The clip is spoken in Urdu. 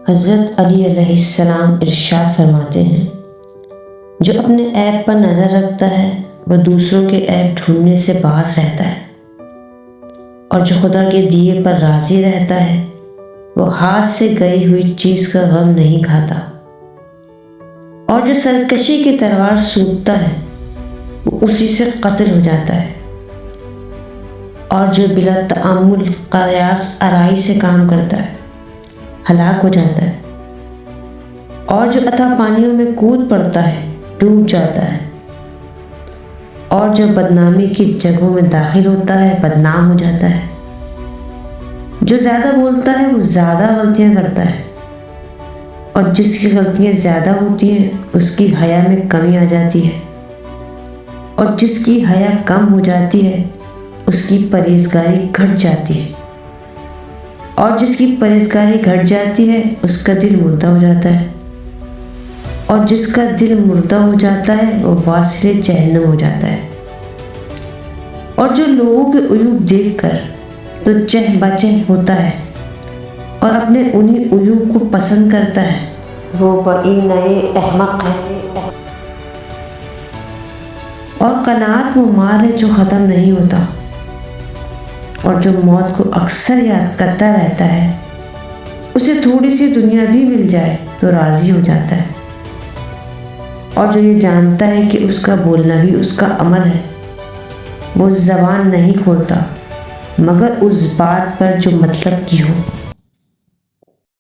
حضرت علی علیہ السلام ارشاد فرماتے ہیں، جو اپنے عیب پر نظر رکھتا ہے وہ دوسروں کے عیب ڈھونڈنے سے باز رہتا ہے، اور جو خدا کے دیے پر راضی رہتا ہے وہ ہاتھ سے گئی ہوئی چیز کا غم نہیں کھاتا، اور جو سرکشی کی تلوار سونپتا ہے وہ اسی سے قتل ہو جاتا ہے، اور جو بلا تأمل قیاس آرائی سے کام کرتا ہے ہلاک ہو جاتا ہے، اور جو اتھاہ پانیوں میں کود پڑتا ہے ڈوب جاتا ہے، اور جو بدنامی کی جگہوں میں داخل ہوتا ہے بدنام ہو جاتا ہے، جو زیادہ بولتا ہے وہ زیادہ غلطیاں کرتا ہے، اور جس کی غلطیاں زیادہ ہوتی ہیں اس کی حیا میں کمی آ جاتی ہے، اور جس کی حیا کم ہو جاتی ہے اس کی پرہیزگاری گھٹ جاتی ہے، اور جس کی پرہیزگاری گھٹ جاتی ہے اس کا دل مردہ ہو جاتا ہے، اور جس کا دل مردہ ہو جاتا ہے وہ واصل جہنم ہو جاتا ہے، اور جو لوگوں کے عیوب دیکھ کر تو چہ بچہ ہوتا ہے اور اپنے انہی عیوب کو پسند کرتا ہے وہ بہینۂ احمق ہے، اور قناعت وہ مال ہے جو ختم نہیں ہوتا، اور جو موت کو اکثر یاد کرتا رہتا ہے اسے تھوڑی سی دنیا بھی مل جائے تو راضی ہو جاتا ہے، اور جو یہ جانتا ہے کہ اس کا بولنا بھی اس کا عمل ہے وہ زبان نہیں کھولتا مگر اس بات پر جو مطلب کی ہو۔